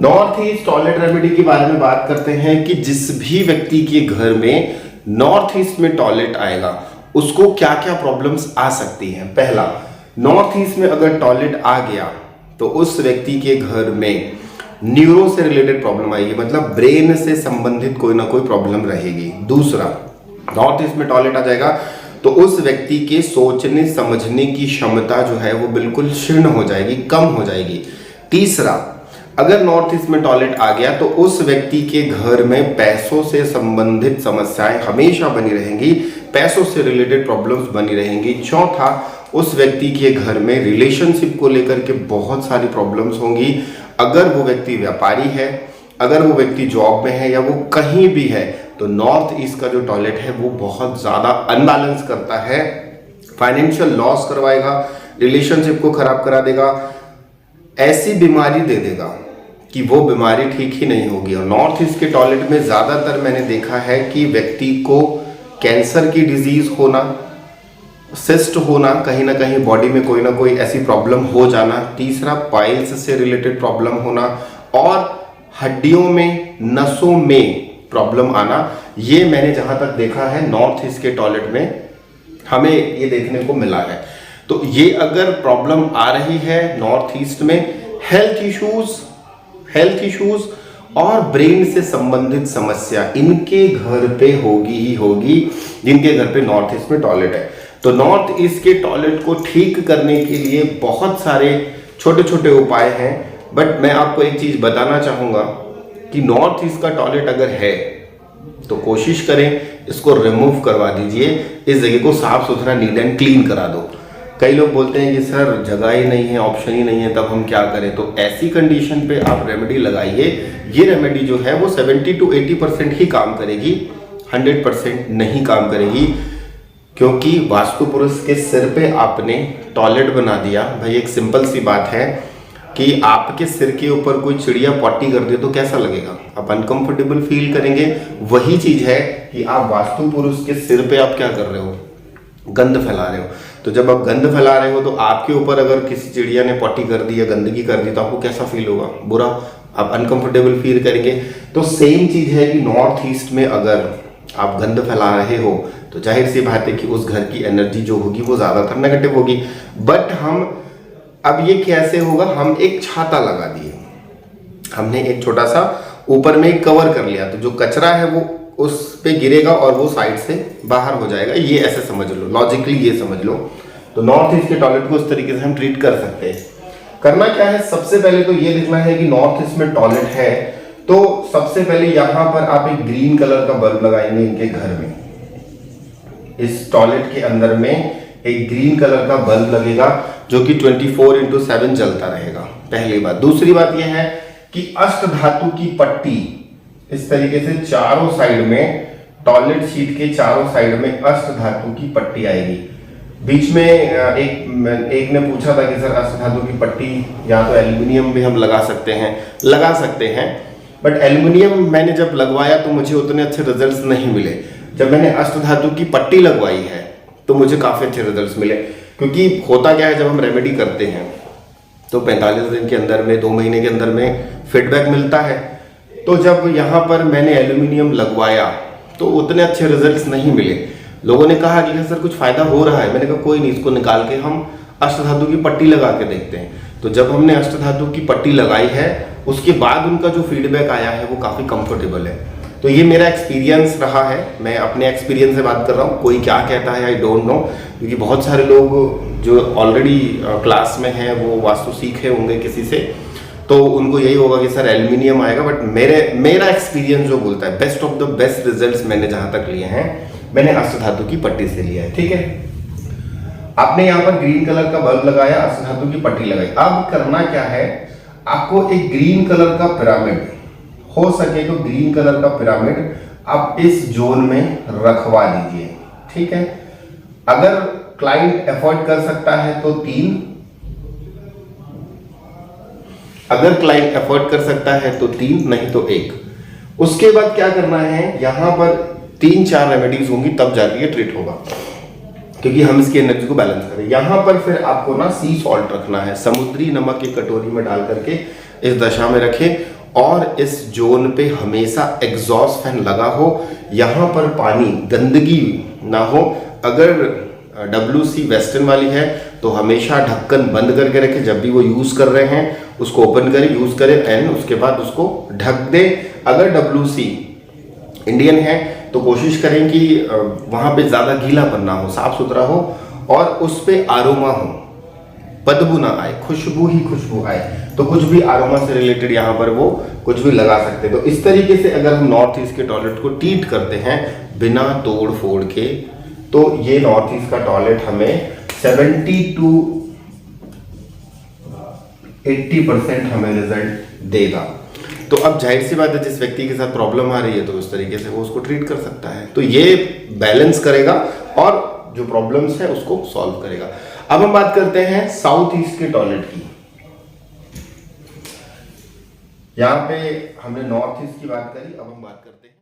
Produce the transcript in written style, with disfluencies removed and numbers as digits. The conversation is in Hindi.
नॉर्थ ईस्ट टॉयलेट रेमेडी के बारे में बात करते हैं कि जिस भी व्यक्ति के घर में नॉर्थ ईस्ट में टॉयलेट आएगा उसको क्या क्या प्रॉब्लम्स आ सकती हैं। पहला, नॉर्थ ईस्ट में अगर टॉयलेट आ गया तो उस व्यक्ति के घर में न्यूरो से रिलेटेड प्रॉब्लम आएगी, मतलब ब्रेन से संबंधित कोई ना कोई प्रॉब्लम रहेगी। दूसरा, नॉर्थ ईस्ट में टॉयलेट आ जाएगा तो उस व्यक्ति के सोचने समझने की क्षमता जो है वो बिल्कुल क्षीण हो जाएगी, कम हो जाएगी। तीसरा, अगर नॉर्थ ईस्ट में टॉयलेट आ गया तो उस व्यक्ति के घर में पैसों से संबंधित समस्याएं हमेशा बनी रहेंगी, पैसों से रिलेटेड प्रॉब्लम्स बनी रहेंगी। चौथा, उस व्यक्ति के घर में रिलेशनशिप को लेकर के बहुत सारी प्रॉब्लम्स होंगी। अगर वो व्यक्ति व्यापारी है, अगर वो व्यक्ति जॉब में है या वो कहीं भी है, तो नॉर्थ ईस्ट का जो टॉयलेट है वो बहुत ज़्यादा अनबैलेंस करता है, फाइनेंशियल लॉस करवाएगा, रिलेशनशिप को खराब करा देगा, ऐसी बीमारी दे देगा कि वो बीमारी ठीक ही नहीं होगी। और नॉर्थ ईस्ट के टॉयलेट में ज़्यादातर मैंने देखा है कि व्यक्ति को कैंसर की डिजीज होना, सिस्ट होना, कहीं ना कहीं बॉडी में कोई ना कोई ऐसी प्रॉब्लम हो जाना। तीसरा, पाइल्स से रिलेटेड प्रॉब्लम होना और हड्डियों में, नसों में प्रॉब्लम आना। ये मैंने जहां तक देखा है नॉर्थ ईस्ट के टॉयलेट में हमें ये देखने को मिला है। तो ये अगर प्रॉब्लम आ रही है नॉर्थ ईस्ट में, हेल्थ इश्यूज और ब्रेन से संबंधित समस्या इनके घर पे होगी ही होगी जिनके घर पे नॉर्थ ईस्ट में टॉयलेट है। तो नॉर्थ ईस्ट के टॉयलेट को ठीक करने के लिए बहुत सारे छोटे छोटे उपाय हैं, बट मैं आपको एक चीज बताना चाहूंगा कि नॉर्थ ईस्ट का टॉयलेट अगर है तो कोशिश करें इसको रिमूव करवा दीजिए, इस जगह को साफ सुथरा नीट एंड क्लीन करा दो। कई लोग बोलते हैं कि सर जगह ही नहीं है, ऑप्शन ही नहीं है, तब हम क्या करें। तो ऐसी कंडीशन पे आप रेमेडी लगाइए। ये रेमेडी जो है वो 70 to 80% ही काम करेगी, 100% नहीं काम करेगी, क्योंकि वास्तु पुरुष के सिर पे आपने टॉयलेट बना दिया। भाई एक सिंपल सी बात है कि आपके सिर के ऊपर कोई चिड़िया पॉटी कर दे तो कैसा लगेगा, आप अनकंफर्टेबल फील करेंगे। वही चीज है कि आप वास्तु पुरुष के सिर पे आप क्या कर रहे हो, गंद फैला रहे हो। तो जब आप गंद फैला रहे हो तो आपके ऊपर अगर किसी चिड़िया ने पॉटी कर दी या गंदगी कर दी तो आपको कैसा फील होगा, बुरा, आप अनकंफर्टेबल फील करेंगे। तो सेम चीज है कि नॉर्थ ईस्ट में अगर आप गंद फैला रहे हो तो जाहिर सी बात है कि उस घर की एनर्जी जो होगी वो ज्यादातर नेगेटिव होगी। बट हम अब ये कैसे होगा, हम एक छाता लगा दिए, हमने एक छोटा सा ऊपर में एक कवर कर लिया, तो जो कचरा है वो उस पे गिरेगा और वो साइड से बाहर हो जाएगा। ये ऐसे समझ लो, लॉजिकली ये समझ लो। तो नॉर्थ ईस्ट के टॉयलेट को इस तरीके से हम ट्रीट कर सकते हैं। करना क्या है, सबसे पहले तो ये लिखना है कि नॉर्थ ईस्ट में टॉयलेट है, तो सबसे पहले यहां पर आप एक ग्रीन कलर का बल्ब लगाएंगे इनके घर में। इस टॉयलेट के अंदर में एक ग्रीन कलर का बल्ब लगेगा जो कि 24/7 जलता रहेगा, पहली बात। दूसरी बात यह है कि अष्ट धातु की पट्टी इस तरीके से चारों साइड में, टॉयलेट सीट के चारों साइड में अष्ट धातु की पट्टी आएगी। बीच में एक ने पूछा था कि सर अष्ट धातु की पट्टी या तो एल्युमिनियम भी हम लगा सकते हैं, बट एल्युमिनियम मैंने जब लगवाया तो मुझे उतने अच्छे रिजल्ट्स नहीं मिले। जब मैंने अष्ट धातु की पट्टी लगवाई है तो मुझे काफी अच्छे रिजल्ट्स मिले, क्योंकि होता क्या है, जब हम रेमेडी करते हैं तो 45 दिन के अंदर में, 2 महीने के अंदर में फीडबैक मिलता है। तो जब यहाँ पर मैंने एल्यूमिनियम लगवाया तो उतने अच्छे रिजल्ट्स नहीं मिले। लोगों ने कहा कि सर कुछ फायदा हो रहा है, मैंने कहा कोई नहीं, इसको निकाल के हम अष्ट धातु की पट्टी लगा के देखते हैं। तो जब हमने अष्ट धातु की पट्टी लगाई है उसके बाद उनका जो फीडबैक आया है वो काफी कंफर्टेबल है। तो ये मेरा एक्सपीरियंस रहा है, मैं अपने एक्सपीरियंस से बात कर रहा हूँ, कोई क्या कहता है आई डोंट नो, क्योंकि बहुत सारे लोग जो ऑलरेडी क्लास में हैं वो वास्तु सीखे होंगे किसी से, तो उनको यही होगा कि सर एल्यूमिनियम आएगा। बट मेरा एक्सपीरियंस जो बोलता है, best of the best results मैंने जहां तक लिए हैं मैंने अष्ट धातु की पट्टी से लिया है। ठीक है, आपने यहाँ पर ग्रीन कलर का बल्ब लगाया, अष्ट धातु की पट्टी लगाई। अब करना क्या है, आपको एक ग्रीन कलर का पिरामिड, हो सके तो ग्रीन कलर का पिरामिड आप इस जोन में रखवा दीजिए। ठीक है, अगर क्लाइंट एफोर्ड कर सकता है तो 3, अगर क्लाइंट एफोर्ड कर सकता है तो 3, नहीं तो 1। उसके बाद क्या करना है, यहां पर 3-4 रेमेडीज होंगी तब जाके ये ट्रीट होगा, क्योंकि हम इसकी एनर्जी को बैलेंस करें। यहां पर फिर आपको ना सी सॉल्ट रखना है, समुद्री नमक एक कटोरी में डाल करके इस दशा में रखें और इस जोन पे हमेशा एग्जॉस्ट फैन लगा हो, यहाँ पर पानी गंदगी ना हो। अगर WC वेस्टर्न वाली है तो हमेशा ढक्कन बंद करके रखें, जब भी वो यूज़ कर रहे हैं उसको ओपन करें, यूज़ करें एंड उसके बाद उसको ढक दे। अगर WC इंडियन है तो कोशिश करें कि वहाँ पे ज़्यादा गीलापन ना हो, साफ सुथरा हो और उस पे आरोमा हो, बदबू ना आए, खुशबू ही खुशबू आए। तो कुछ भी आरोमा से रिलेटेड यहाँ पर वो कुछ भी लगा सकते हैं। तो इस तरीके से अगर हम नॉर्थ ईस्ट के टॉयलेट को ट्रीट करते हैं बिना तोड़ फोड़ के, तो ये नॉर्थ ईस्ट का टॉयलेट हमें 70 to 80% हमें रिजल्ट देगा। तो अब जाहिर सी बात है, जिस व्यक्ति के साथ प्रॉब्लम आ रही है तो उस तरीके से वो उसको ट्रीट कर सकता है। तो ये बैलेंस करेगा और जो प्रॉब्लम्स है उसको सॉल्व करेगा। अब हम बात करते हैं साउथ ईस्ट के टॉयलेट की। यहाँ पे हमने नॉर्थ ईस्ट की बात करी, अब हम बात करते हैं